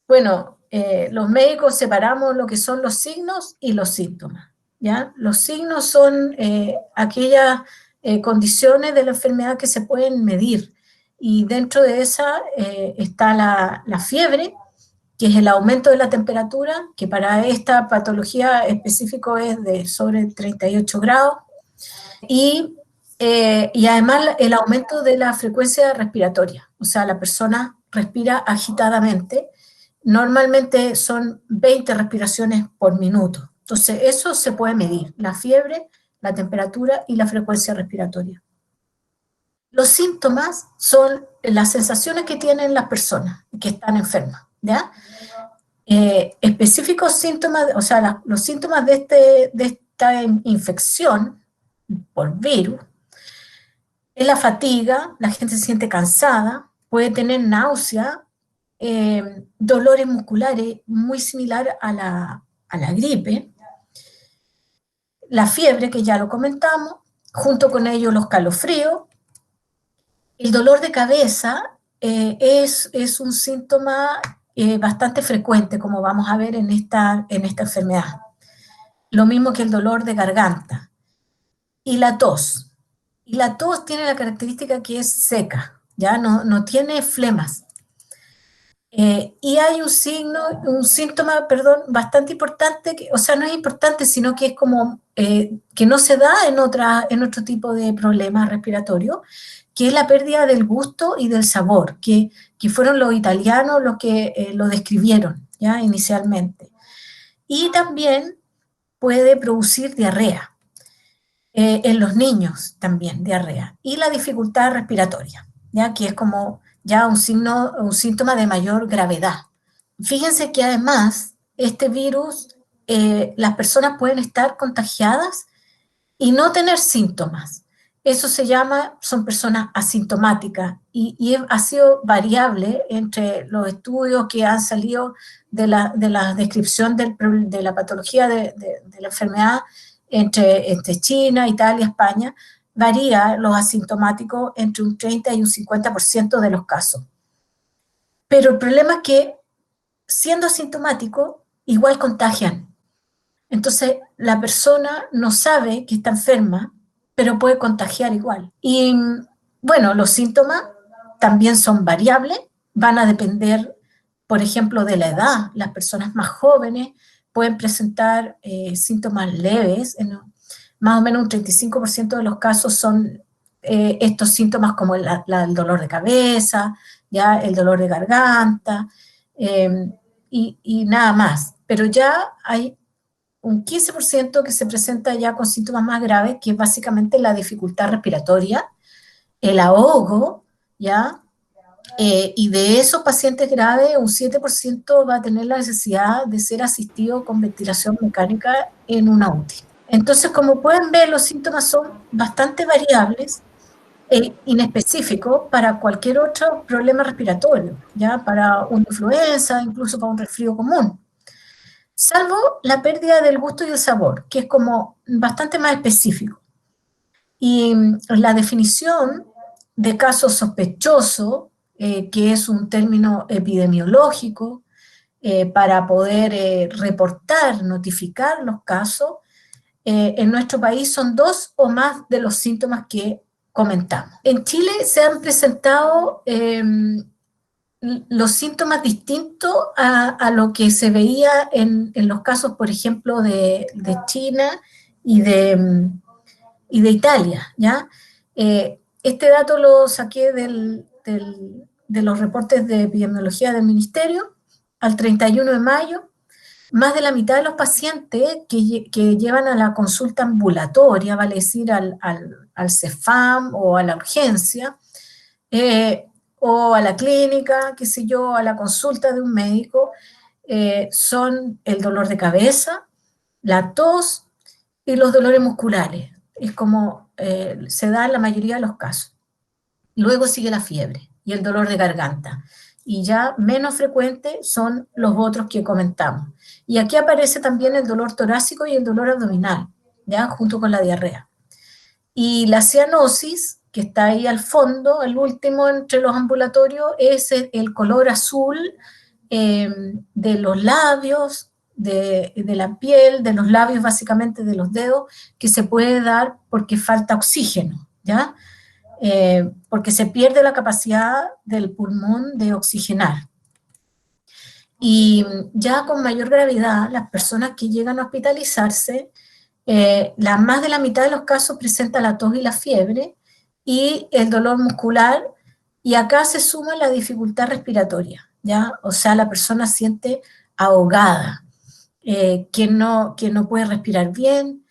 Bueno, los médicos separamos lo que son los signos y los síntomas, ¿ya? Los signos son aquellas condiciones de la enfermedad que se pueden medir, y dentro de esa está la fiebre, que es el aumento de la temperatura, que para esta patología específico es de sobre 38 grados, y además el aumento de la frecuencia respiratoria, o sea, la persona respira agitadamente, normalmente son 20 respiraciones por minuto. Entonces, eso se puede medir, la fiebre, la temperatura y la frecuencia respiratoria. Los síntomas son las sensaciones que tienen las personas que están enfermas, ¿ya? Específicos síntomas, o sea, los síntomas de esta infección por virus es la fatiga, la gente se siente cansada, puede tener náusea, dolores musculares muy similar a la gripe, la fiebre, que ya lo comentamos, junto con ello los calofríos. El dolor de cabeza es un síntoma bastante frecuente, como vamos a ver en esta enfermedad. Lo mismo que el dolor de garganta. Y la tos. Y la tos tiene la característica que es seca, ya no tiene flemas. Y hay un síntoma, perdón, bastante importante, o sea, no es importante, sino que es como que no se da en otro tipo de problemas respiratorios, que es la pérdida del gusto y del sabor, que fueron los italianos los que lo describieron, ya, inicialmente. Y también puede producir diarrea, en los niños también, diarrea, y la dificultad respiratoria, ya, que es como ya un síntoma de mayor gravedad. Fíjense que además este virus, las personas pueden estar contagiadas y no tener síntomas. Eso son personas asintomáticas, y ha sido variable entre los estudios que han salido de la descripción de la patología de la enfermedad entre China, Italia, España. Varía los asintomáticos entre un 30 y un 50% de los casos. Pero el problema es que, siendo asintomático, igual contagian. Entonces, la persona no sabe que está enferma, pero puede contagiar igual. Y bueno, los síntomas también son variables, van a depender, por ejemplo, de la edad. Las personas más jóvenes pueden presentar síntomas leves, más o menos un 35% de los casos son estos síntomas como el dolor de cabeza, ya el dolor de garganta, y nada más. Pero ya hay un 15% que se presenta ya con síntomas más graves, que es básicamente la dificultad respiratoria, el ahogo, ¿ya? Y de esos pacientes graves, un 7% va a tener la necesidad de ser asistido con ventilación mecánica en una UTI. Entonces, como pueden ver, los síntomas son bastante variables e inespecíficos para cualquier otro problema respiratorio, ¿ya? Para una influenza, incluso para un resfrío común. Salvo la pérdida del gusto y el sabor, que es como bastante más específico. Y la definición de caso sospechoso, que es un término epidemiológico, para poder reportar, notificar los casos, en nuestro país son 2 o más de los síntomas que comentamos. En Chile se han presentado los síntomas distintos a lo que se veía en los casos, por ejemplo, de China y de Italia, ¿ya? Este dato lo saqué de los reportes de epidemiología del Ministerio al 31 de mayo. Más de la mitad de los pacientes que llevan a la consulta ambulatoria, vale decir, al CEFAM o a la urgencia, o a la clínica, qué sé yo, a la consulta de un médico, son el dolor de cabeza, la tos y los dolores musculares. Es como se da en la mayoría de los casos. Luego sigue la fiebre y el dolor de garganta. Y ya menos frecuente son los otros que comentamos. Y aquí aparece también el dolor torácico y el dolor abdominal, ¿ya? Junto con la diarrea. Y la cianosis, que está ahí al fondo, el último entre los ambulatorios, es el color azul de los labios, de la piel, de los labios, básicamente de los dedos, que se puede dar porque falta oxígeno, ¿ya? Porque se pierde la capacidad del pulmón de oxigenar. Y ya con mayor gravedad, las personas que llegan a hospitalizarse, más de la mitad de los casos presenta la tos y la fiebre y el dolor muscular, y acá se suma la dificultad respiratoria, ¿ya? O sea, la persona siente ahogada, que no puede respirar bien,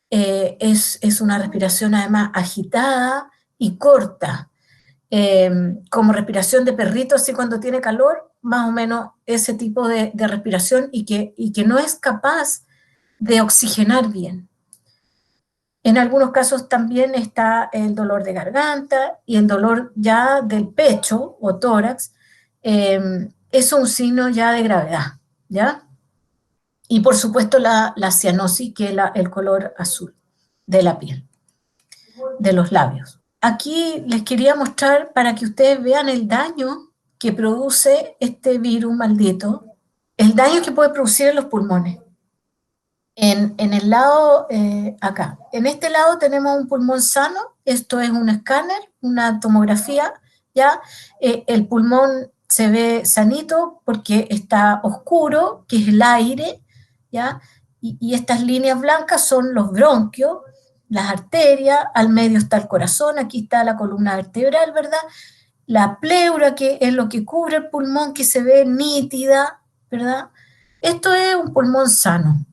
es una respiración además agitada y corta, como respiración de perrito, así cuando tiene calor, más o menos ese tipo de respiración, y que no es capaz de oxigenar bien. En algunos casos también está el dolor de garganta y el dolor ya del pecho o tórax. Es un signo ya de gravedad, ¿ya? Y por supuesto la cianosis, que es el color azul de la piel, de los labios. Aquí les quería mostrar para que ustedes vean el daño que produce este virus maldito, el daño que puede producir en los pulmones. En el lado, acá, en este lado tenemos un pulmón sano, esto es un escáner, una tomografía, ¿ya? El pulmón se ve sanito porque está oscuro, que es el aire, ¿ya? Y estas líneas blancas son los bronquios, las arterias, al medio está el corazón, aquí está la columna vertebral, ¿verdad? La pleura, que es lo que cubre el pulmón, que se ve nítida, ¿verdad? Esto es un pulmón sano.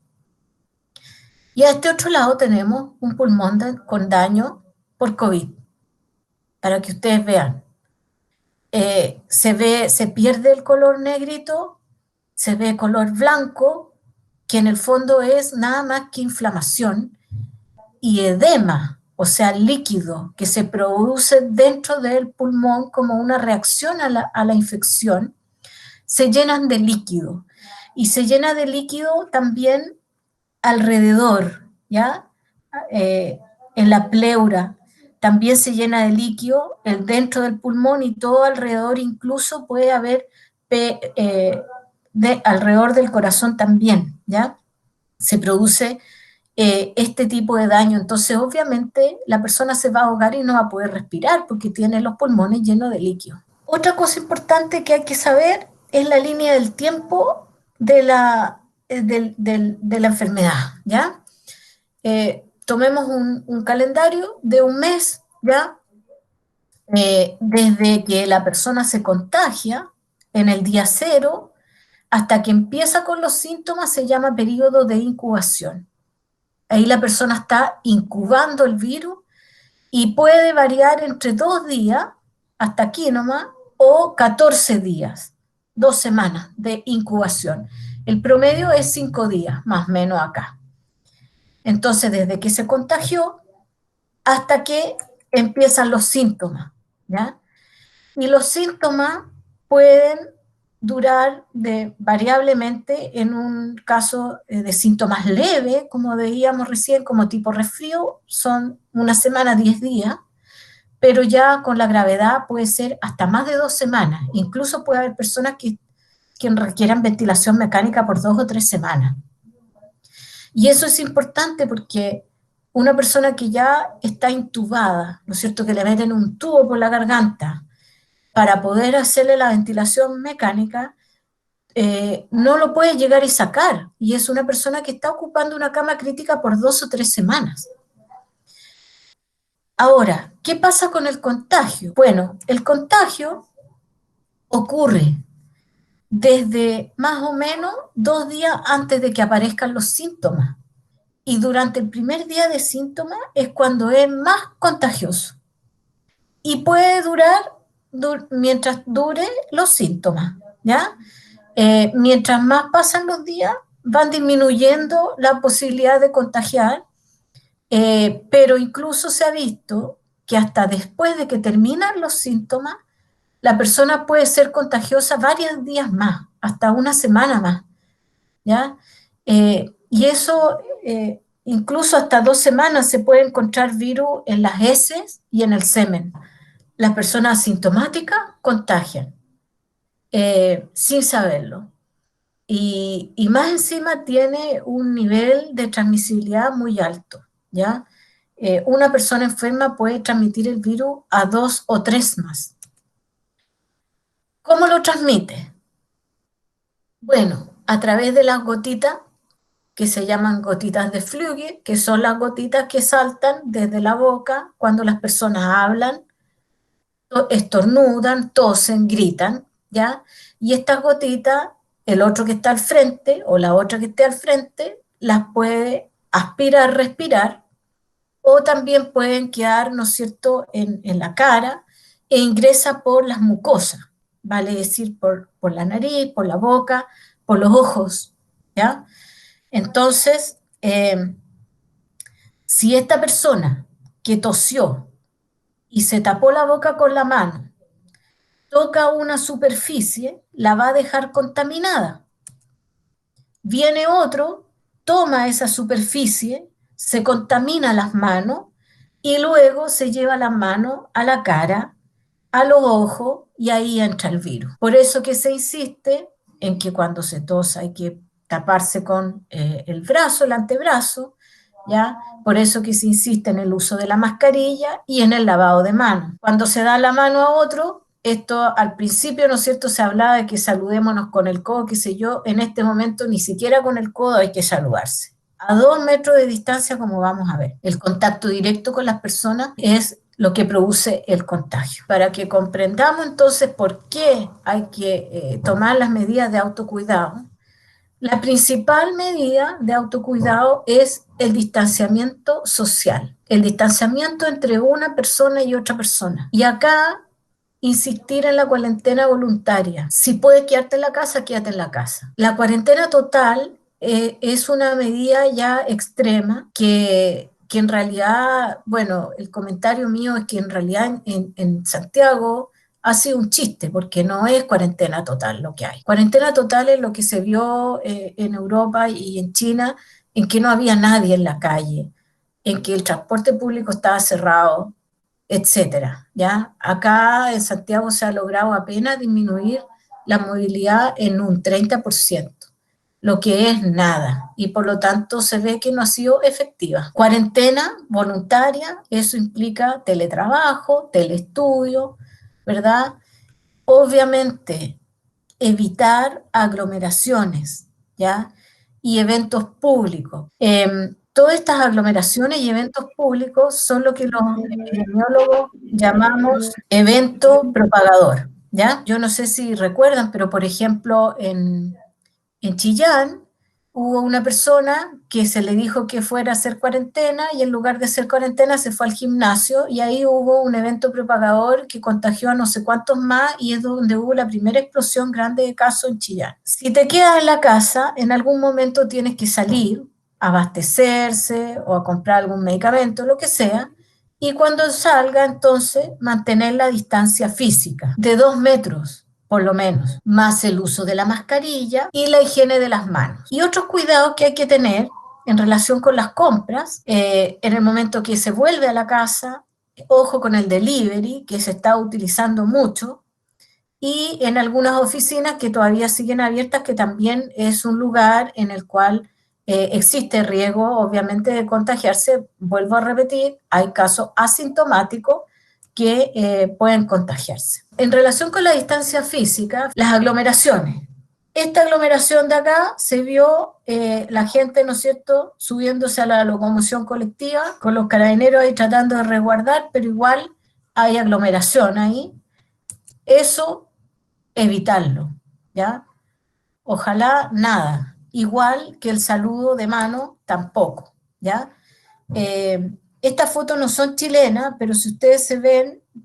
Y a este otro lado tenemos un pulmón con daño por COVID, para que ustedes vean. Se pierde el color negrito, se ve color blanco, que en el fondo es nada más que inflamación, y edema, o sea, líquido, que se produce dentro del pulmón como una reacción a la infección, se llenan de líquido. Y se llena de líquido también alrededor, ¿ya? Eh, en la pleura también se llena de líquido, el dentro del pulmón y todo alrededor, incluso puede haber alrededor del corazón también, ¿ya? Se produce este tipo de daño. Entonces, obviamente, la persona se va a ahogar y no va a poder respirar porque tiene los pulmones llenos de líquido. Otra cosa importante que hay que saber es la línea del tiempo de la enfermedad, ¿ya? Tomemos un calendario de un mes, ¿ya? Desde que la persona se contagia en el día cero hasta que empieza con los síntomas, se llama periodo de incubación. Ahí la persona está incubando el virus y puede variar entre 2 días, hasta aquí nomás, o 14 días, 2 semanas de incubación. El promedio es 5 días, más o menos acá. Entonces, desde que se contagió hasta que empiezan los síntomas, ¿ya? Y los síntomas pueden durar variablemente. En un caso de síntomas leves, como veíamos recién, como tipo resfrío, son 1 semana, 10 días, pero ya con la gravedad puede ser hasta más de 2 semanas. Incluso puede haber personas que requieran ventilación mecánica por 2 o 3 semanas. Y eso es importante porque una persona que ya está intubada, ¿no es cierto?, que le meten un tubo por la garganta para poder hacerle la ventilación mecánica, no lo puede llegar y sacar. Y es una persona que está ocupando una cama crítica por 2 o 3 semanas. Ahora, ¿qué pasa con el contagio? Bueno, el contagio ocurre desde más o menos 2 días antes de que aparezcan los síntomas. Y durante el primer día de síntomas es cuando es más contagioso. Y puede durar mientras dure los síntomas, ¿ya? Mientras más pasan los días, van disminuyendo la posibilidad de contagiar, pero incluso se ha visto que hasta después de que terminan los síntomas, la persona puede ser contagiosa varios días más, hasta 1 semana más, ¿ya? Y eso, incluso hasta 2 semanas se puede encontrar virus en las heces y en el semen. Las personas asintomáticas contagian. sin saberlo. Y más encima tiene un nivel de transmisibilidad muy alto, ¿ya? Una persona enferma puede transmitir el virus a 2 o 3 más. ¿Cómo lo transmite? Bueno, a través de las gotitas que se llaman gotitas de Flügge, que son las gotitas que saltan desde la boca cuando las personas hablan, estornudan, tosen, gritan, ¿ya? Y estas gotitas, el otro que está al frente o la otra que esté al frente, las puede aspirar, respirar, o también pueden quedar, ¿no es cierto?, en la cara e ingresa por las mucosas, vale decir, por la nariz, por la boca, por los ojos, ¿ya? Entonces, si esta persona que tosió y se tapó la boca con la mano toca una superficie, la va a dejar contaminada. Viene otro, toma esa superficie, se contamina las manos y luego se lleva las manos a la cara, a los ojos y ahí entra el virus. Por eso que se insiste en que cuando se tosa hay que taparse con el brazo, el antebrazo, ¿ya? Por eso que se insiste en el uso de la mascarilla y en el lavado de manos. Cuando se da la mano a otro, esto al principio, ¿no es cierto?, se hablaba de que saludémonos con el codo, qué sé yo, en este momento ni siquiera con el codo hay que saludarse. A 2 metros de distancia, como vamos a ver. El contacto directo con las personas es lo que produce el contagio. Para que comprendamos entonces por qué hay que tomar las medidas de autocuidado, la principal medida de autocuidado es el distanciamiento social, el distanciamiento entre una persona y otra persona. Y acá insistir en la cuarentena voluntaria. Si puedes quedarte en la casa, quédate en la casa. La cuarentena total es una medida ya extrema que en realidad, bueno, el comentario mío es que en realidad en Santiago ha sido un chiste, porque no es cuarentena total lo que hay. Cuarentena total es lo que se vio en Europa y en China, en que no había nadie en la calle, en que el transporte público estaba cerrado, etcétera, ¿ya? Acá en Santiago se ha logrado apenas disminuir la movilidad en un 30%, lo que es nada, y por lo tanto se ve que no ha sido efectiva. Cuarentena voluntaria, eso implica teletrabajo, teleestudio, ¿verdad? Obviamente, evitar aglomeraciones, ¿ya? Y eventos públicos. Todas estas aglomeraciones y eventos públicos son lo que los epidemiólogos llamamos evento propagador, ¿ya? Yo no sé si recuerdan, pero por ejemplo en Chillán hubo una persona que se le dijo que fuera a hacer cuarentena y en lugar de hacer cuarentena se fue al gimnasio y ahí hubo un evento propagador que contagió a no sé cuántos más y es donde hubo la primera explosión grande de casos en Chillán. Si te quedas en la casa, en algún momento tienes que salir, a abastecerse o a comprar algún medicamento, lo que sea, y cuando salga entonces mantener la distancia física de 2 metros por lo menos, más el uso de la mascarilla y la higiene de las manos. Y otros cuidados que hay que tener en relación con las compras, en el momento que se vuelve a la casa, ojo con el delivery, que se está utilizando mucho, y en algunas oficinas que todavía siguen abiertas, que también es un lugar en el cual existe riesgo, obviamente, de contagiarse. Vuelvo a repetir, hay casos asintomáticos que pueden contagiarse. En relación con la distancia física, las aglomeraciones. Esta aglomeración de acá se vio la gente, ¿no es cierto?, subiéndose a la locomoción colectiva, con los carabineros ahí tratando de resguardar, pero igual hay aglomeración ahí. Eso, evitarlo, ¿ya? Ojalá nada. Igual que el saludo de mano, tampoco, ¿ya? Estas fotos no son chilenas, pero si ustedes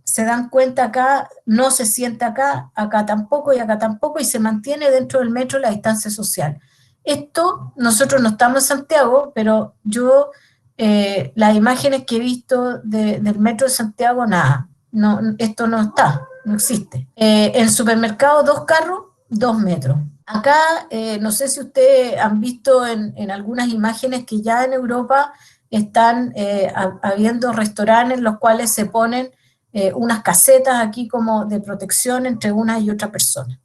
se dan cuenta acá, no se siente acá, acá tampoco y se mantiene dentro del metro la distancia social. Esto, nosotros no estamos en Santiago, pero yo, las imágenes que he visto del metro de Santiago, nada, no, esto no está, no existe. En el supermercado, 2 carros, 2 metros. Acá, no sé si ustedes han visto en algunas imágenes que ya en Europa están habiendo restaurantes en los cuales se ponen unas casetas aquí como de protección entre una y otra persona,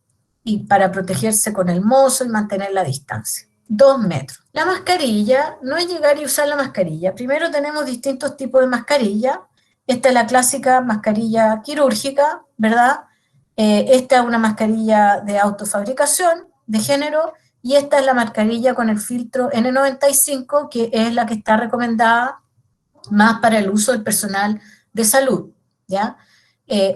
y para protegerse con el mozo y mantener la distancia. 2 metros. La mascarilla, no es llegar y usar la mascarilla. Primero tenemos distintos tipos de mascarilla. Esta es la clásica mascarilla quirúrgica, ¿verdad? Esta es una mascarilla de autofabricación, de género, y esta es la mascarilla con el filtro N95, que es la que está recomendada más para el uso del personal de salud, ¿ya?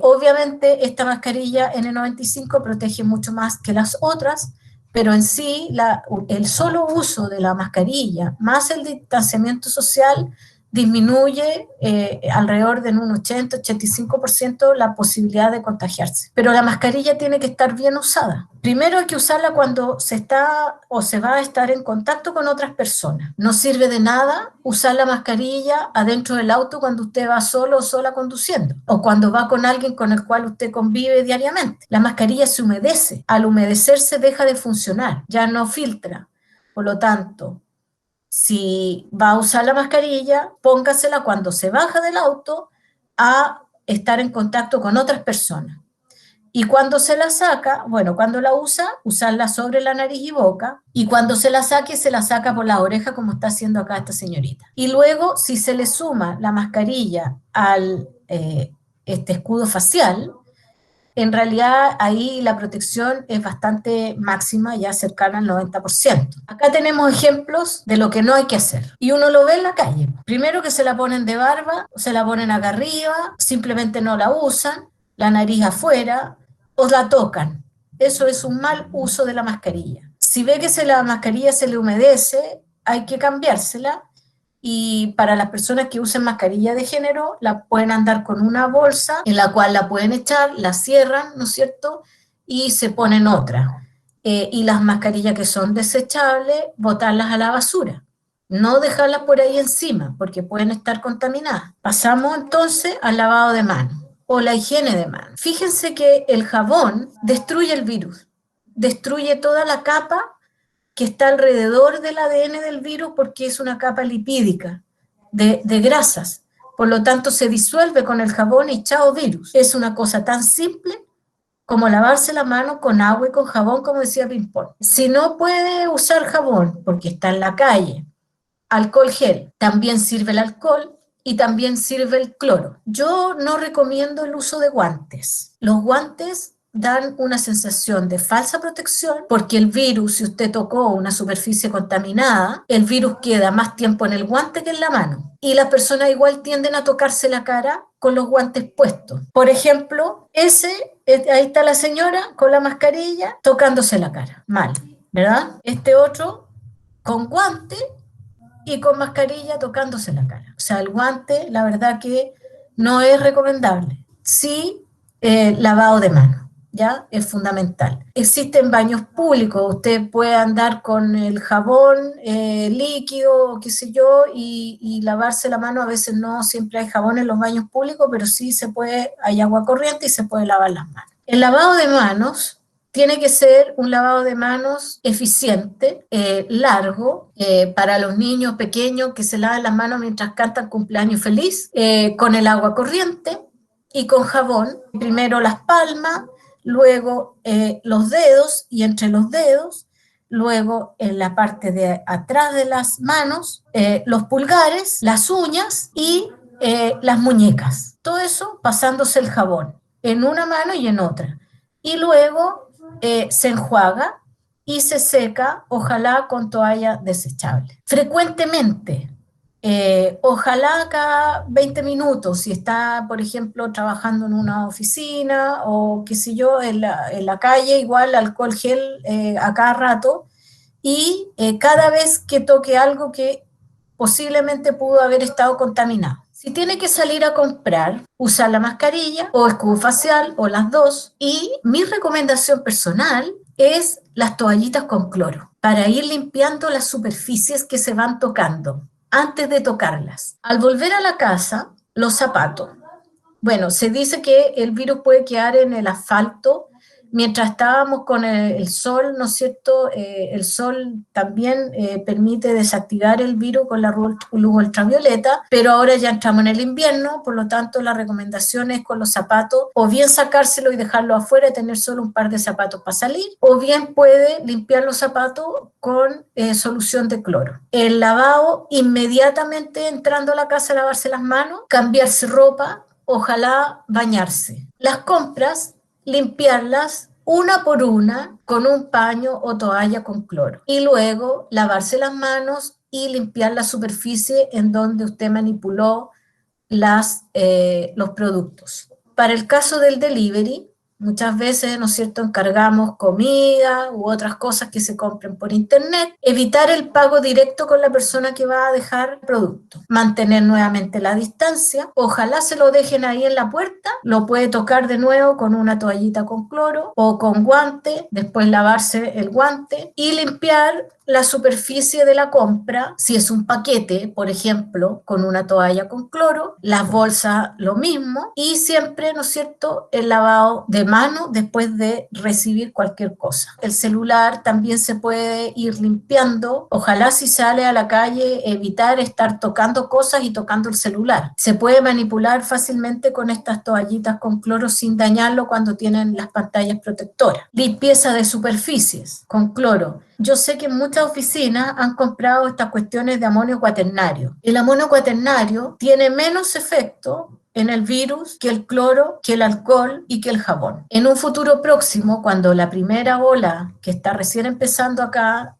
Obviamente esta mascarilla N95 protege mucho más que las otras, pero en sí el solo uso de la mascarilla más el distanciamiento social disminuye alrededor de un 80-85% la posibilidad de contagiarse. Pero la mascarilla tiene que estar bien usada. Primero hay que usarla cuando se está o se va a estar en contacto con otras personas. No sirve de nada usar la mascarilla adentro del auto cuando usted va solo o sola conduciendo, o cuando va con alguien con el cual usted convive diariamente. La mascarilla se humedece. Al humedecerse deja de funcionar, ya no filtra. Por lo tanto, si va a usar la mascarilla, póngasela cuando se baja del auto a estar en contacto con otras personas. Y cuando se la saca, bueno, cuando la usa, usarla sobre la nariz y boca, y cuando se la saca por la oreja, como está haciendo acá esta señorita. Y luego, si se le suma la mascarilla al este escudo facial, en realidad ahí la protección es bastante máxima, ya cercana al 90%. Acá tenemos ejemplos de lo que no hay que hacer. Y uno lo ve en la calle. Primero que se la ponen de barba, se la ponen acá arriba, simplemente no la usan, la nariz afuera, o la tocan. Eso es un mal uso de la mascarilla. Si ve que la mascarilla se le humedece, hay que cambiársela. Y para las personas que usen mascarilla de género, la pueden andar con una bolsa en la cual la pueden echar, la cierran, ¿no es cierto? Y se ponen otra. Y las mascarillas que son desechables, botarlas a la basura. No dejarlas por ahí encima, porque pueden estar contaminadas. Pasamos entonces al lavado de manos o la higiene de manos. Fíjense que el jabón destruye el virus, destruye toda la capa que está alrededor del ADN del virus porque es una capa lipídica de grasas. Por lo tanto, se disuelve con el jabón y chao virus. Es una cosa tan simple como lavarse la mano con agua y con jabón, como decía Pimpón. Si no puede usar jabón porque está en la calle, alcohol gel, también sirve el alcohol y también sirve el cloro. Yo no recomiendo el uso de guantes. Los guantes dan una sensación de falsa protección porque el virus, si usted tocó una superficie contaminada, el virus queda más tiempo en el guante que en la mano. Y las personas igual tienden a tocarse la cara con los guantes puestos. Por ejemplo, ahí está la señora con la mascarilla tocándose la cara. Mal, ¿verdad? Este otro con guante y con mascarilla tocándose la cara. O sea, el guante, la verdad que no es recomendable. Sí, lavado de manos, ¿ya? Es fundamental. Existen baños públicos, usted puede andar con el jabón líquido, qué sé yo, y lavarse la mano. A veces no siempre hay jabón en los baños públicos, pero sí se puede, hay agua corriente y se puede lavar las manos. El lavado de manos tiene que ser un lavado de manos eficiente, largo, para los niños pequeños que se lavan las manos mientras cantan cumpleaños feliz, con el agua corriente y con jabón. Primero las palmas, luego los dedos y entre los dedos, luego en la parte de atrás de las manos, los pulgares, las uñas y las muñecas. Todo eso pasándose el jabón en una mano y en otra. Y luego se enjuaga y se seca, ojalá con toalla desechable. Frecuentemente, ojalá cada 20 minutos, si está, por ejemplo, trabajando en una oficina o qué sé yo, en la calle, igual alcohol gel a cada rato, y cada vez que toque algo que posiblemente pudo haber estado contaminado. Si tiene que salir a comprar, usar la mascarilla o escudo facial o las dos. Y mi recomendación personal es las toallitas con cloro para ir limpiando las superficies que se van tocando antes de tocarlas. Al volver a la casa, los zapatos. Bueno, se dice que el virus puede quedar en el asfalto Mientras estábamos con el sol, ¿no es cierto? El sol también permite desactivar el virus con la luz ultravioleta, pero ahora ya entramos en el invierno, por lo tanto la recomendación es con los zapatos, o bien sacárselo y dejarlo afuera y tener solo un par de zapatos para salir, o bien puede limpiar los zapatos con solución de cloro. El lavado, inmediatamente entrando a la casa a lavarse las manos, cambiarse ropa, ojalá bañarse. Las compras, limpiarlas una por una con un paño o toalla con cloro y luego lavarse las manos y limpiar la superficie en donde usted manipuló los productos. Para el caso del delivery, muchas veces, ¿no es cierto?, encargamos comida u otras cosas que se compren por internet. Evitar el pago directo con la persona que va a dejar el producto. Mantener nuevamente la distancia. Ojalá se lo dejen ahí en la puerta. Lo puede tocar de nuevo con una toallita con cloro o con guante. Después lavarse el guante y limpiar la superficie de la compra, si es un paquete, por ejemplo, con una toalla con cloro, las bolsas lo mismo, y siempre, ¿no es cierto?, el lavado de mano después de recibir cualquier cosa. El celular también se puede ir limpiando, ojalá si sale a la calle evitar estar tocando cosas y tocando el celular. Se puede manipular fácilmente con estas toallitas con cloro sin dañarlo cuando tienen las pantallas protectoras. Limpieza de superficies con cloro. Yo sé que muchas oficinas han comprado estas cuestiones de amonio cuaternario. El amonio cuaternario tiene menos efecto en el virus que el cloro, que el alcohol y que el jabón. En un futuro próximo, cuando la primera ola que está recién empezando acá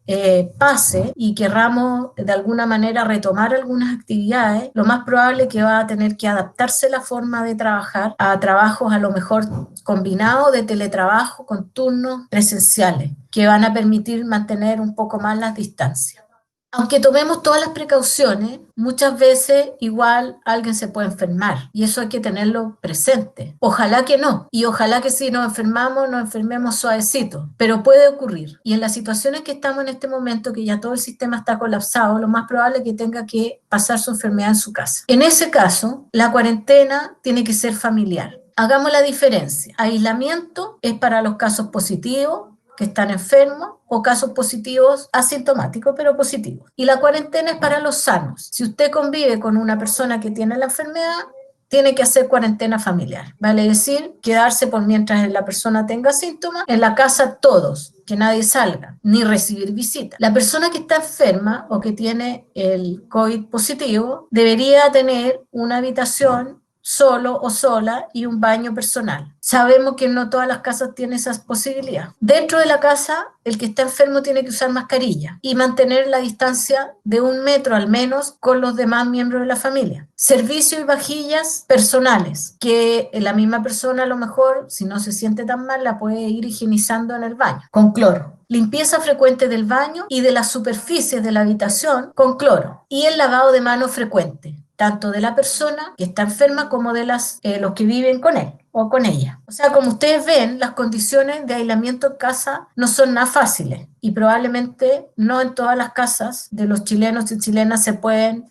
pase y querramos de alguna manera retomar algunas actividades, lo más probable es que va a tener que adaptarse la forma de trabajar a trabajos a lo mejor combinados de teletrabajo con turnos presenciales que van a permitir mantener un poco más las distancias. Aunque tomemos todas las precauciones, muchas veces igual alguien se puede enfermar y eso hay que tenerlo presente. Ojalá que no, y ojalá que si nos enfermamos, nos enfermemos suavecito, pero puede ocurrir. Y en las situaciones que estamos en este momento, que ya todo el sistema está colapsado, lo más probable es que tenga que pasar su enfermedad en su casa. En ese caso, la cuarentena tiene que ser familiar. Hagamos la diferencia. Aislamiento es para los casos positivos, que están enfermos, o casos positivos asintomáticos, pero positivos. Y la cuarentena es para los sanos. Si usted convive con una persona que tiene la enfermedad, tiene que hacer cuarentena familiar. Vale decir, quedarse por mientras la persona tenga síntomas, en la casa todos, que nadie salga, ni recibir visitas. La persona que está enferma o que tiene el COVID positivo debería tener una habitación solo o sola y un baño personal. Sabemos que no todas las casas tienen esas posibilidades. Dentro de la casa, el que está enfermo tiene que usar mascarilla y mantener la distancia de 1 metro al menos con los demás miembros de la familia. Servicio y vajillas personales, que la misma persona a lo mejor, si no se siente tan mal, la puede ir higienizando en el baño con cloro. Limpieza frecuente del baño y de las superficies de la habitación con cloro. Y el lavado de manos frecuente, tanto de la persona que está enferma como de los que viven con él o con ella. O sea, como ustedes ven, las condiciones de aislamiento en casa no son nada fáciles y probablemente no en todas las casas de los chilenos y chilenas se pueden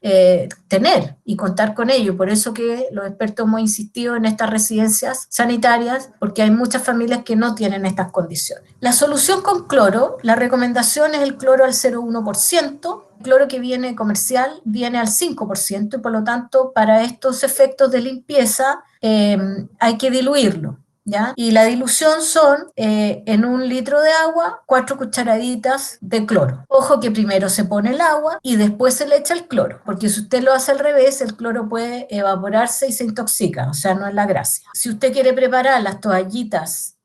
tener y contar con ello. Por eso que los expertos hemos insistido en estas residencias sanitarias, porque hay muchas familias que no tienen estas condiciones. La solución con cloro, la recomendación es el cloro al 0,1%. El cloro que viene comercial viene al 5% y por lo tanto para estos efectos de limpieza hay que diluirlo, ¿ya? Y la dilución son en 1 litro de agua, 4 cucharaditas de cloro. Ojo que primero se pone el agua y después se le echa el cloro, porque si usted lo hace al revés, el cloro puede evaporarse y se intoxica, o sea, no es la gracia. Si usted quiere preparar las toallitas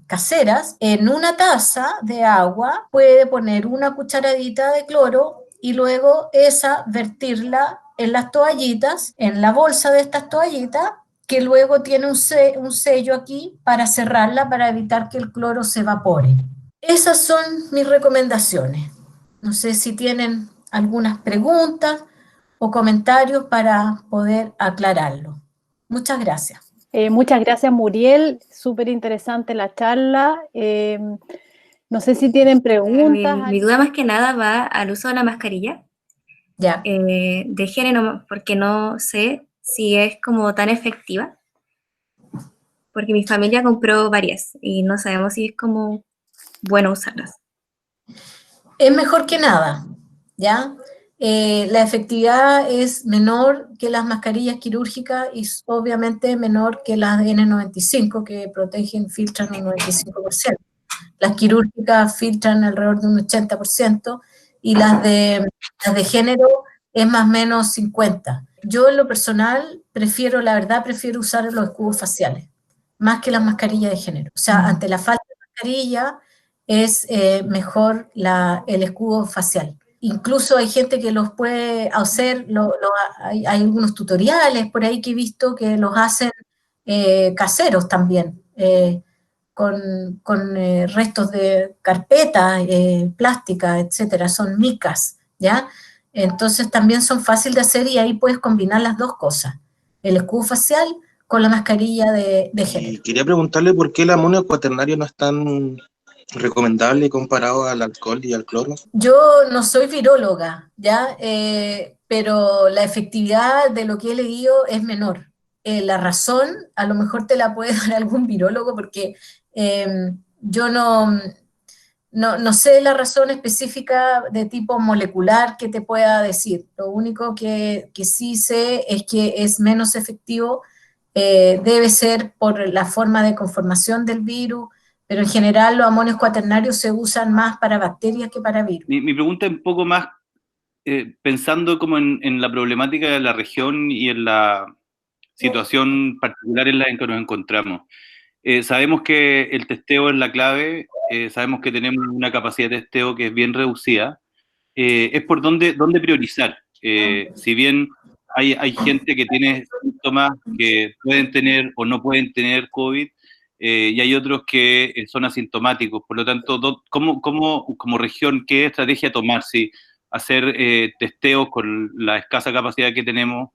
caseras, en una taza de agua puede poner una cucharadita de cloro y luego esa vertirla en las toallitas, en la bolsa de estas toallitas, que luego tiene un sello aquí para cerrarla para evitar que el cloro se evapore. Esas son mis recomendaciones. No sé si tienen algunas preguntas o comentarios para poder aclararlo. Muchas gracias. Muchas gracias, Muriel. Súper interesante la charla. No sé si tienen preguntas. Mi duda más que nada va al uso de la mascarilla Ya. de género, porque no sé si es como tan efectiva. porque mi familia compró varias y no sabemos si es como bueno usarlas. Es mejor que nada, ¿ya? La efectividad es menor que las mascarillas quirúrgicas y obviamente menor que las de N95 que protegen, filtran un 95%. Las quirúrgicas filtran alrededor de un 80% y las de género es más o menos 50%. Yo en lo personal la verdad prefiero usar los escudos faciales, más que las mascarillas de género. O sea, ante la falta de mascarilla es mejor el escudo facial. Incluso hay gente que los puede hacer, hay algunos tutoriales por ahí que he visto que los hacen caseros también, con restos de carpeta, plástica, etcétera, son micas, ¿ya? Entonces también son fáciles de hacer y ahí puedes combinar las dos cosas, el escudo facial con la mascarilla de género. Y quería preguntarle por qué el amonio cuaternario no es tan recomendable comparado al alcohol y al cloro. Yo no soy viróloga, ¿ya? Pero la efectividad de lo que he leído es menor. La razón, a lo mejor te la puede dar algún virólogo, porque yo no sé la razón específica de tipo molecular que te pueda decir. Lo único que sí sé es que es menos efectivo, debe ser por la forma de conformación del virus, pero en general los amonios cuaternarios se usan más para bacterias que para virus. Mi pregunta es un poco más pensando como en la problemática de la región y en la situación particular en la en que nos encontramos. Sabemos que el testeo es la clave, sabemos que tenemos una capacidad de testeo que es bien reducida. Es por dónde priorizar. Si bien hay gente que tiene síntomas que pueden tener o no pueden tener COVID, y hay otros que son asintomáticos. Por lo tanto, como región, qué estrategia tomar? Si hacer testeos con la escasa capacidad que tenemos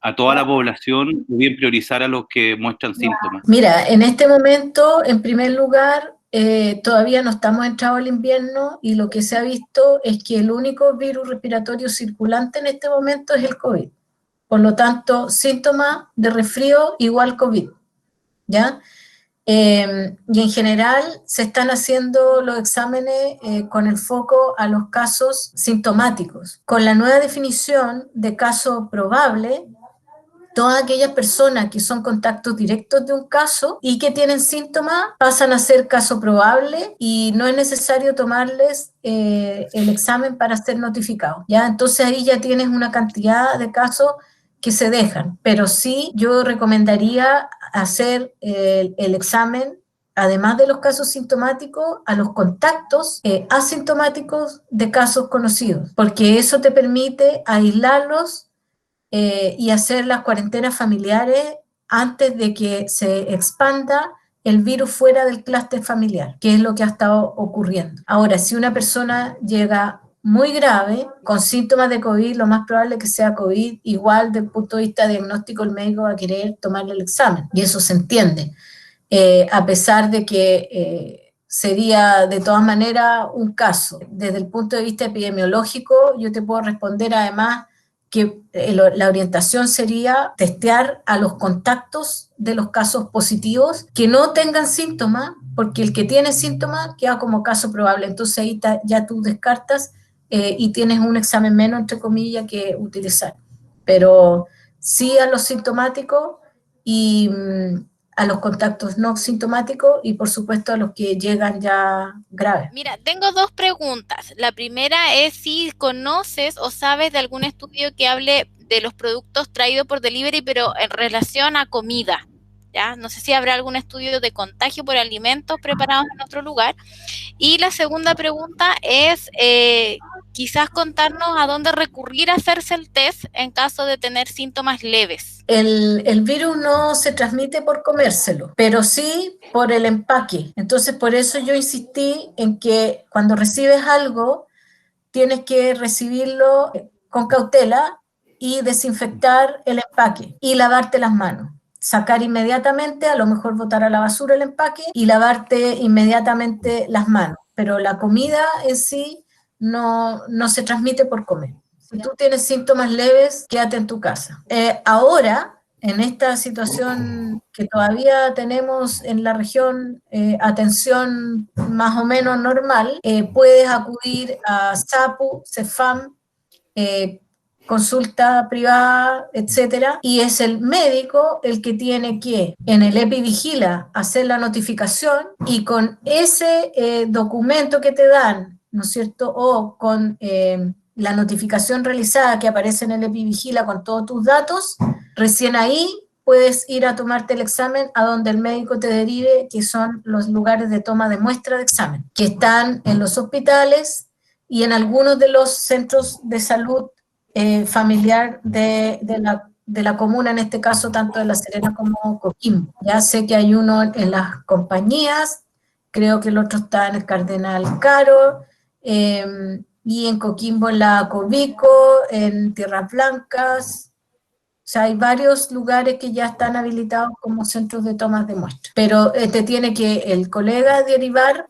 a toda la población, o bien priorizar a los que muestran síntomas. Mira, en este momento, en primer lugar, todavía no estamos entrados al invierno y lo que se ha visto es que el único virus respiratorio circulante en este momento es el COVID. Por lo tanto, síntomas de resfrío igual COVID, ¿ya? Y en general se están haciendo los exámenes con el foco a los casos sintomáticos. Con la nueva definición de caso probable, todas aquellas personas que son contactos directos de un caso y que tienen síntomas pasan a ser caso probable y no es necesario tomarles el examen para ser notificados, ¿ya? Entonces ahí ya tienes una cantidad de casos que se dejan, pero sí yo recomendaría hacer el examen, además de los casos sintomáticos, a los contactos asintomáticos de casos conocidos, porque eso te permite aislarlos y hacer las cuarentenas familiares antes de que se expanda el virus fuera del clúster familiar, que es lo que ha estado ocurriendo. Ahora, si una persona llega muy grave, con síntomas de COVID, lo más probable es que sea COVID, igual desde el punto de vista diagnóstico el médico va a querer tomarle el examen, y eso se entiende, a pesar de que sería de todas maneras un caso. Desde el punto de vista epidemiológico, yo te puedo responder además que la orientación sería testear a los contactos de los casos positivos que no tengan síntomas, porque el que tiene síntomas queda como caso probable, entonces ahí ya tú descartas y tienes un examen menos, entre comillas, que utilizar. Pero sí a los sintomáticos y a los contactos no sintomáticos y por supuesto a los que llegan ya graves. Mira, tengo dos preguntas. La primera es si conoces o sabes de algún estudio que hable de los productos traídos por delivery, pero en relación a comida, ¿ya? No sé si habrá algún estudio de contagio por alimentos preparados en otro lugar. Y la segunda pregunta es quizás contarnos a dónde recurrir a hacerse el test en caso de tener síntomas leves. El virus no se transmite por comérselo, pero sí por el empaque. Entonces, por eso yo insistí en que cuando recibes algo, tienes que recibirlo con cautela y desinfectar el empaque y lavarte las manos. Sacar inmediatamente, a lo mejor botar a la basura el empaque y lavarte inmediatamente las manos. Pero la comida en sí no se transmite por comer. Si tú tienes síntomas leves, quédate en tu casa. Ahora, en esta situación que todavía tenemos en la región, atención más o menos normal, puedes acudir a SAPU, CEFAM, consulta privada, etcétera, y es el médico el que tiene que en el EpiVigila hacer la notificación, y con ese documento que te dan, ¿no es cierto?, o con la notificación realizada que aparece en el EpiVigila con todos tus datos, recién ahí puedes ir a tomarte el examen a donde el médico te derive, que son los lugares de toma de muestra de examen, que están en los hospitales y en algunos de los centros de salud familiar de la comuna, en este caso tanto de La Serena como Coquimbo. Ya sé que hay uno en las Compañías, creo que el otro está en el Cardenal Caro, y en Coquimbo en la Covico, en Tierras Blancas. O sea, hay varios lugares que ya están habilitados como centros de tomas de muestras. Pero te tiene que el colega derivar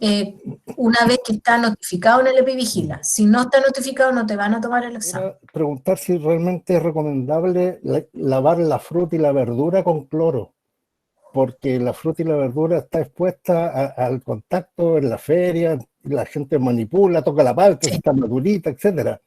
una vez que está notificado en el EpiVigila. Si no está notificado, no te van a tomar el examen. Quiero preguntar si realmente es recomendable lavar la fruta y la verdura con cloro, porque la fruta y la verdura está expuesta al contacto en la feria, la gente manipula, toca la palta, está madurita, etcétera.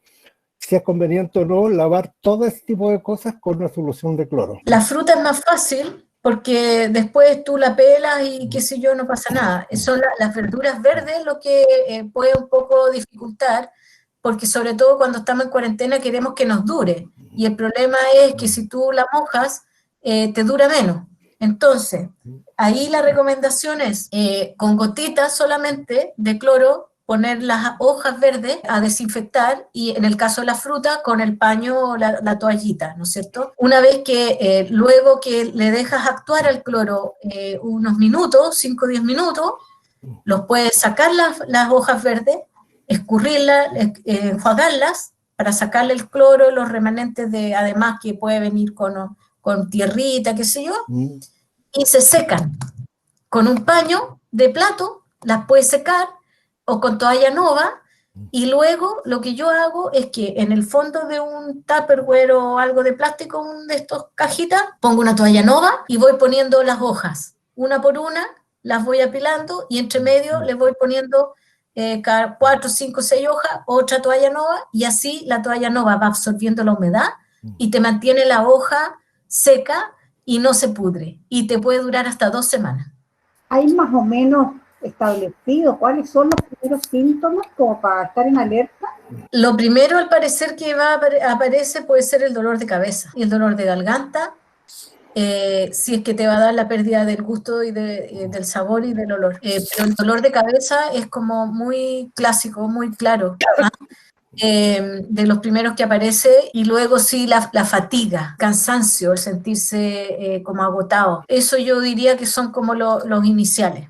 Si es conveniente o no lavar todo ese tipo de cosas con una solución de cloro. La fruta es más fácil porque después tú la pelas y qué sé yo, no pasa nada. Son las verduras verdes lo que puede un poco dificultar, porque sobre todo cuando estamos en cuarentena queremos que nos dure, y el problema es que si tú la mojas, te dura menos. Entonces, ahí la recomendación es con gotitas solamente de cloro, poner las hojas verdes a desinfectar, y en el caso de la fruta, con el paño o la toallita, ¿no es cierto? Una vez que, luego que le dejas actuar al cloro unos minutos, 5 o 10 minutos, los puedes sacar las hojas verdes, escurrirlas, enjuagarlas, para sacarle el cloro, los remanentes además que puede venir con tierrita, qué sé yo, y se secan. Con un paño de plato, las puedes secar, o con toalla nova, y luego lo que yo hago es que en el fondo de un Tupperware o algo de plástico, de estos cajitas, pongo una toalla nova y voy poniendo las hojas, una por una, las voy apilando, y entre medio les voy poniendo 4, 5, 6 hojas, otra toalla nova, y así la toalla nova va absorbiendo la humedad y te mantiene la hoja seca y no se pudre, y te puede durar hasta 2 semanas. ¿Hay más o menos establecido cuáles son los primeros síntomas como para estar en alerta? Lo primero, al parecer, que aparece puede ser el dolor de cabeza y el dolor de garganta, si es que te va a dar la pérdida del gusto y del sabor y del olor. Pero el dolor de cabeza es como muy clásico, muy claro, ¿ah? De los primeros que aparece, y luego sí la fatiga, cansancio, el sentirse como agotado. Eso yo diría que son como los iniciales.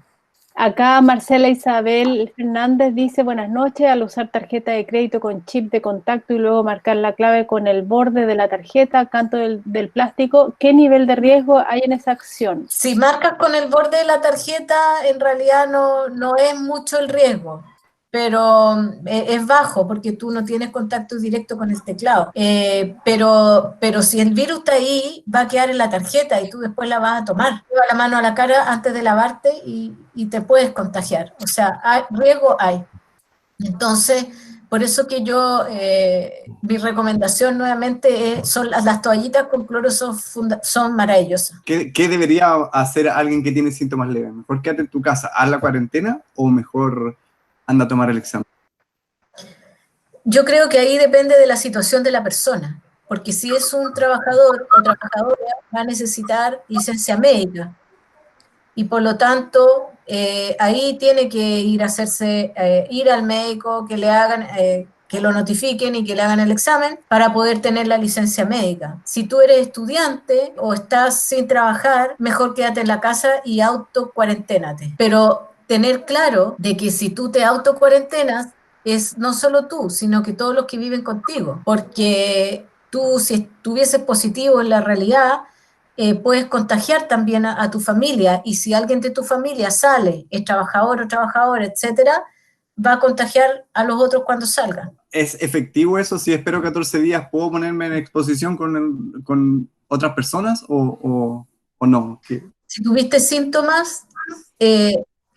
Acá Marcela Isabel Fernández dice: buenas noches, al usar tarjeta de crédito con chip de contacto y luego marcar la clave con el borde de la tarjeta, canto del plástico, ¿qué nivel de riesgo hay en esa acción? Si marcas con el borde de la tarjeta, en realidad no es mucho el riesgo, pero es bajo porque tú no tienes contacto directo con el teclado. Pero si el virus está ahí, va a quedar en la tarjeta y tú después la vas a tomar. Lleva la mano a la cara antes de lavarte y te puedes contagiar. O sea, riesgo hay. Entonces, por eso que yo, mi recomendación nuevamente son las toallitas con cloro, son maravillosas. ¿Qué debería hacer alguien que tiene síntomas leves? ¿Mejor quédate en tu casa, haz la cuarentena, o mejor anda a tomar el examen? Yo creo que ahí depende de la situación de la persona, porque si es un trabajador o trabajadora, va a necesitar licencia médica, y por lo tanto ahí tiene que ir al médico, que le hagan, que lo notifiquen y que le hagan el examen para poder tener la licencia médica. Si tú eres estudiante o estás sin trabajar, mejor quédate en la casa y autocuarenténate. Pero tener claro de que si tú te autocuarentenas, es no solo tú, sino que todos los que viven contigo, porque tú, si estuvieses positivo en la realidad, puedes contagiar también a tu familia, y si alguien de tu familia sale, es trabajador o trabajadora, etcétera, va a contagiar a los otros cuando salgan. ¿Es efectivo eso? Si espero 14 días, ¿puedo ponerme en exposición con otras personas o no? Si tuviste síntomas,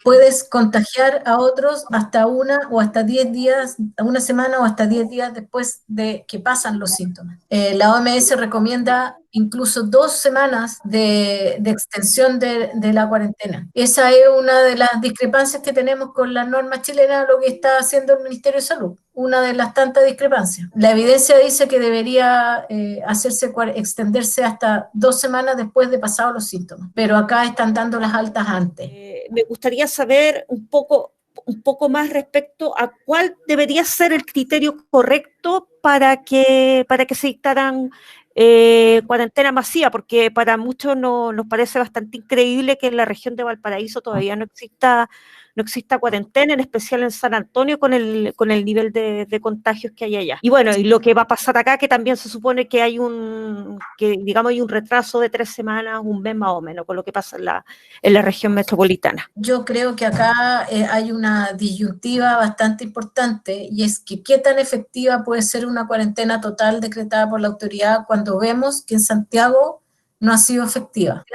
puedes contagiar a otros hasta 10 días, una semana o hasta 10 días después de que pasan los síntomas. La OMS recomienda incluso 2 semanas de extensión de la cuarentena. Esa es una de las discrepancias que tenemos con las normas chilenas, lo que está haciendo el Ministerio de Salud, una de las tantas discrepancias. La evidencia dice que debería extenderse hasta 2 semanas después de pasados los síntomas, pero acá están dando las altas antes. Me gustaría saber un poco más respecto a cuál debería ser el criterio correcto para que se dictaran cuarentena masiva, porque para muchos nos parece bastante increíble que en la región de Valparaíso todavía no exista cuarentena, en especial en San Antonio, con el nivel de contagios que hay allá. Y bueno, y lo que va a pasar acá, que también se supone que hay un retraso de 3 semanas, un mes más o menos, con lo que pasa en la región metropolitana. Yo creo que acá hay una disyuntiva bastante importante, y es que qué tan efectiva puede ser una cuarentena total decretada por la autoridad cuando vemos que en Santiago no ha sido efectiva.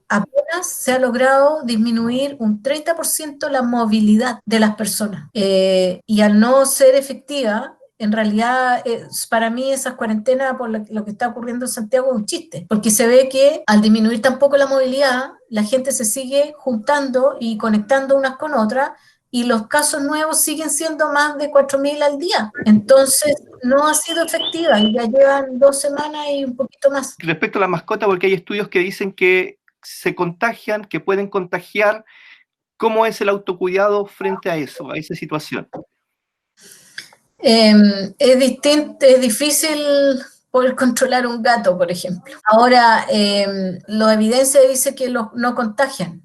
Apenas se ha logrado disminuir un 30% la movilidad de las personas. Y al no ser efectiva, en realidad, para mí esas cuarentenas por lo que está ocurriendo en Santiago es un chiste, porque se ve que al disminuir tan poco la movilidad, la gente se sigue juntando y conectando unas con otras, y los casos nuevos siguen siendo más de 4.000 al día. Entonces, no ha sido efectiva, y ya llevan 2 semanas y un poquito más. Respecto a la mascota, porque hay estudios que dicen que se contagian, que pueden contagiar, ¿cómo es el autocuidado frente a eso, a esa situación? Es difícil poder controlar un gato, por ejemplo. Ahora, la evidencia dice que no contagian.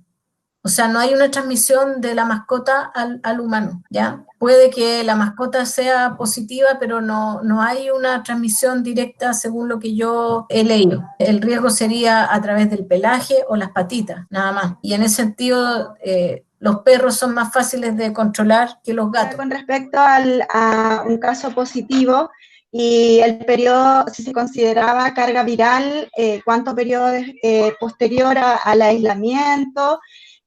O sea, no hay una transmisión de la mascota al humano, ¿ya? Puede que la mascota sea positiva, pero no hay una transmisión directa según lo que yo he leído. El riesgo sería a través del pelaje o las patitas, nada más. Y en ese sentido, los perros son más fáciles de controlar que los gatos. Con respecto a un caso positivo y el periodo, si se consideraba carga viral, ¿cuánto periodo posterior al aislamiento?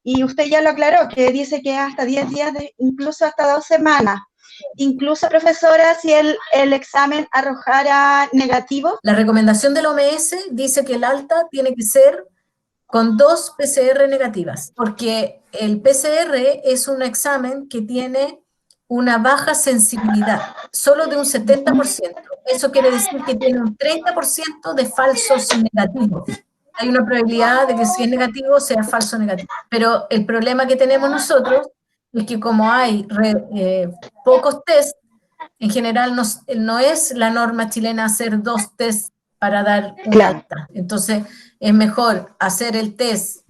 Y usted ya lo aclaró, que dice que hasta 10 días, incluso hasta 2 semanas. Incluso, profesora, si el examen arrojara negativo. La recomendación de la OMS dice que el alta tiene que ser con 2 PCR negativas, porque el PCR es un examen que tiene una baja sensibilidad, solo de un 70%. Eso quiere decir que tiene un 30% de falsos negativos. Hay una probabilidad de que si es negativo, sea falso negativo. Pero el problema que tenemos nosotros es que como hay pocos test, en general no es la norma chilena hacer 2 tests para dar un alta. Entonces, es mejor hacer el test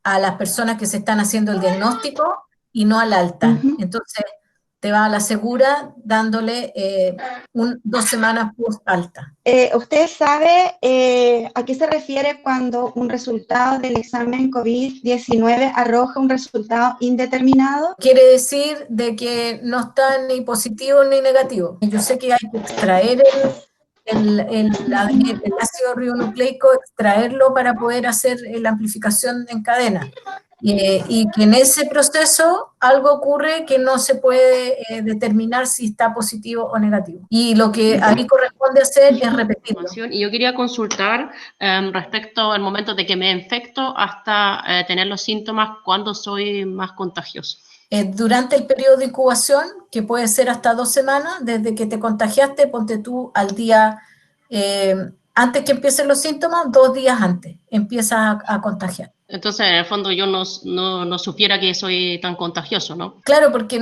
a las personas que se están haciendo el diagnóstico y no al alta. Entonces, te va a la segura dándole 2 semanas post alta. ¿Usted sabe a qué se refiere cuando un resultado del examen COVID-19 arroja un resultado indeterminado? Quiere decir de que no está ni positivo ni negativo. Yo sé que hay que extraer el ácido ribonucleico, extraerlo para poder hacer la amplificación en cadena. Y que en ese proceso algo ocurre que no se puede determinar si está positivo o negativo. Y lo que a mí corresponde hacer es repetirlo. Y yo quería consultar respecto al momento de que me infecto hasta tener los síntomas, ¿cuándo soy más contagioso? Durante el periodo de incubación, que puede ser hasta 2 semanas, desde que te contagiaste, ponte tú al día, antes que empiecen los síntomas, 2 días antes, empiezas a contagiar. Entonces, en el fondo, yo no supiera que soy tan contagioso, ¿no? Claro, porque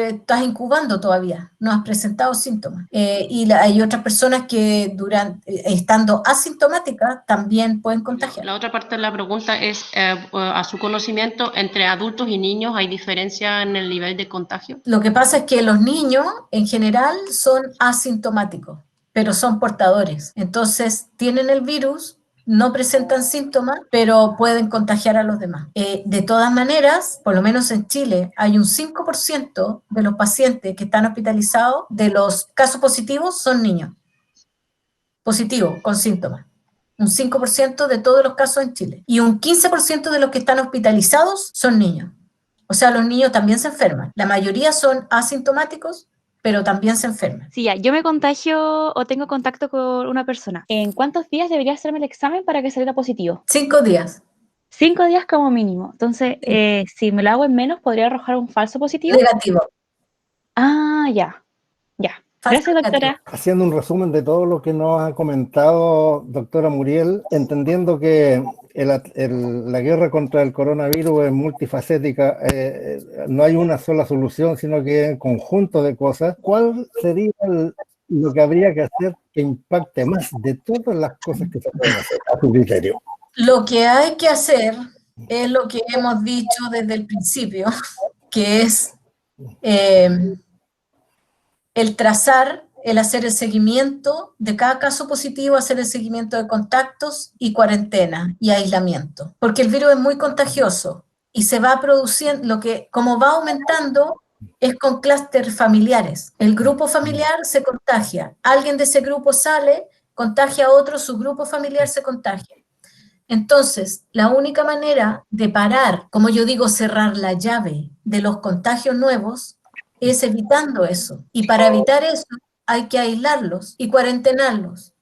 estás incubando todavía, no has presentado síntomas. Y hay otras personas que estando asintomáticas también pueden contagiar. La otra parte de la pregunta es, a su conocimiento, entre adultos y niños, ¿hay diferencia en el nivel de contagio? Lo que pasa es que los niños, en general, son asintomáticos, pero son portadores. Entonces, tienen el virus, no presentan síntomas, pero pueden contagiar a los demás. De todas maneras, por lo menos en Chile, hay un 5% de los pacientes que están hospitalizados, de los casos positivos, son niños. positivo, con síntomas. Un 5% de todos los casos en Chile. Y un 15% de los que están hospitalizados son niños. O sea, los niños también se enferman. La mayoría son asintomáticos, pero también se enferman. Sí, ya, yo me contagio o tengo contacto con una persona. ¿En cuántos días debería hacerme el examen para que saliera positivo? 5 días. 5 días como mínimo. Entonces, si me lo hago en menos, ¿podría arrojar un falso positivo? Negativo. Ah, ya. Gracias, doctora. Haciendo un resumen de todo lo que nos ha comentado doctora Muriel, entendiendo que la guerra contra el coronavirus es multifacética, no hay una sola solución, sino que es un conjunto de cosas. ¿Cuál sería lo que habría que hacer que impacte más de todas las cosas que se pueden hacer a tu criterio? Lo que hay que hacer es lo que hemos dicho desde el principio, que es el trazar, el hacer el seguimiento de cada caso positivo, hacer el seguimiento de contactos y cuarentena y aislamiento. Porque el virus es muy contagioso y se va produciendo, como va aumentando, es con clústeres familiares. El grupo familiar se contagia, alguien de ese grupo sale, contagia a otro, su grupo familiar se contagia. Entonces, la única manera de parar, como yo digo, cerrar la llave de los contagios nuevos, es evitando eso. Y para evitar eso hay que aislarlos y cuarentenarlos,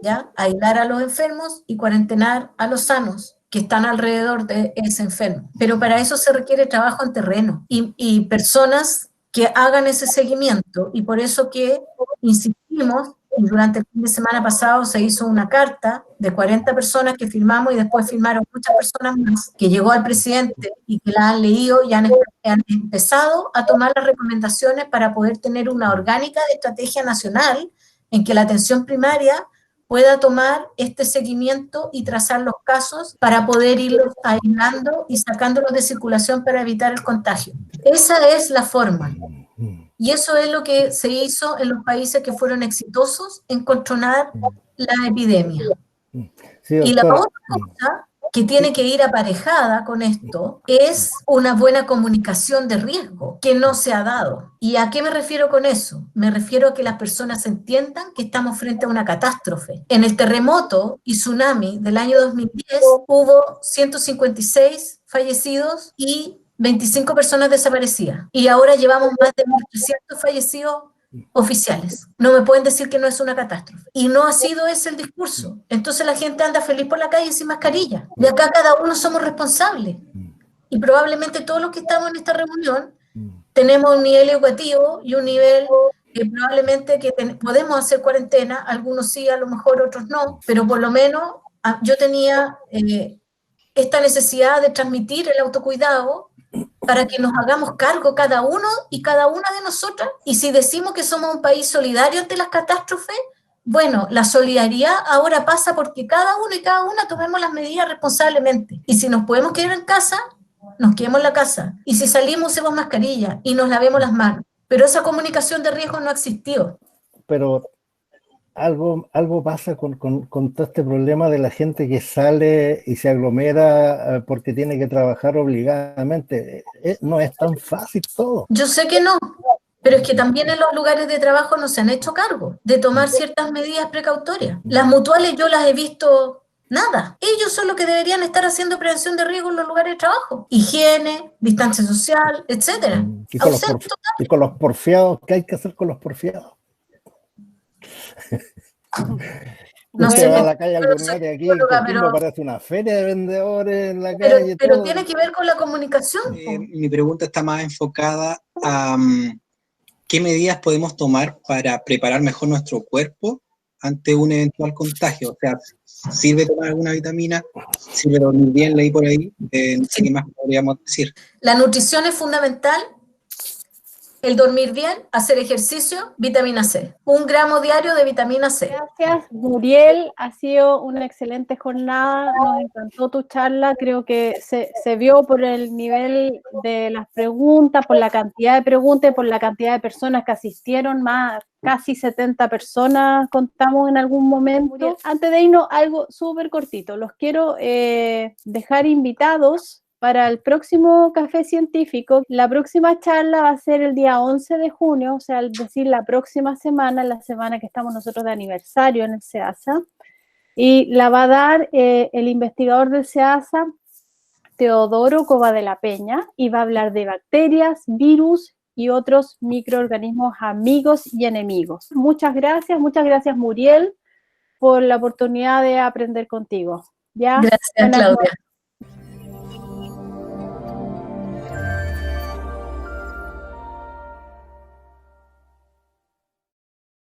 ¿ya? Aislar a los enfermos y cuarentenar a los sanos que están alrededor de ese enfermo. Pero para eso se requiere trabajo en terreno y personas que hagan ese seguimiento. Y por eso que insistimos, y durante el fin de semana pasado se hizo una carta de 40 personas que firmamos y después firmaron muchas personas más, que llegó al presidente y que la han leído y han empezado a tomar las recomendaciones para poder tener una orgánica de estrategia nacional en que la atención primaria pueda tomar este seguimiento y trazar los casos para poder irlos aislando y sacándolos de circulación para evitar el contagio. Esa es la forma. Y eso es lo que se hizo en los países que fueron exitosos en controlar la epidemia. Sí, y la otra cosa que tiene que ir aparejada con esto es una buena comunicación de riesgo que no se ha dado. ¿Y a qué me refiero con eso? Me refiero a que las personas entiendan que estamos frente a una catástrofe. En el terremoto y tsunami del año 2010 hubo 156 fallecidos y 25 personas desaparecidas. Y ahora llevamos más de 1.300 fallecidos oficiales. No me pueden decir que no es una catástrofe. Y no ha sido ese el discurso. Entonces la gente anda feliz por la calle sin mascarilla. De acá cada uno somos responsables. Y probablemente todos los que estamos en esta reunión tenemos un nivel educativo y un nivel que probablemente podemos hacer cuarentena. Algunos sí, a lo mejor otros no. Pero por lo menos yo tenía esta necesidad de transmitir el autocuidado para que nos hagamos cargo cada uno y cada una de nosotras. Y si decimos que somos un país solidario ante las catástrofes, bueno, la solidaridad ahora pasa porque cada uno y cada una tomemos las medidas responsablemente. Y si nos podemos quedar en casa, nos quedemos en la casa. Y si salimos, usemos mascarilla y nos lavemos las manos. Pero esa comunicación de riesgo no existió. Pero algo pasa con todo este problema de la gente que sale y se aglomera porque tiene que trabajar obligadamente. No es tan fácil todo. Yo sé que no, pero es que también en los lugares de trabajo no se han hecho cargo de tomar ciertas medidas precautorias. Las mutuales yo las he visto nada. Ellos son los que deberían estar haciendo prevención de riesgo en los lugares de trabajo. Higiene, distancia social, etc. Y con los porfiados, ¿qué hay que hacer con los porfiados? No Usted sé, va a la calle al Gurnete aquí, pero parece una feria de vendedores en la calle. Pero tiene que ver con la comunicación. Mi pregunta está más enfocada a qué medidas podemos tomar para preparar mejor nuestro cuerpo ante un eventual contagio. O sea, ¿sirve tomar alguna vitamina? ¿Sirve dormir bien? Leí por ahí. No sé qué más podríamos decir. La nutrición es fundamental. El dormir bien, hacer ejercicio, vitamina C. 1 gramo diario de vitamina C. Gracias, Muriel. Ha sido una excelente jornada. Nos encantó tu charla. Creo que se vio por el nivel de las preguntas, por la cantidad de preguntas, por la cantidad de personas que asistieron, más casi 70 personas contamos en algún momento. Muriel, antes de irnos, algo súper cortito. Los quiero dejar invitados para el próximo Café Científico. La próxima charla va a ser el día 11 de junio, o sea, es decir, la próxima semana, la semana que estamos nosotros de aniversario en el SEASA, y la va a dar el investigador del SEASA, Teodoro Cova de la Peña, y va a hablar de bacterias, virus y otros microorganismos amigos y enemigos. Muchas gracias Muriel, por la oportunidad de aprender contigo. ¿Ya? Gracias, Buenas Claudia. noches.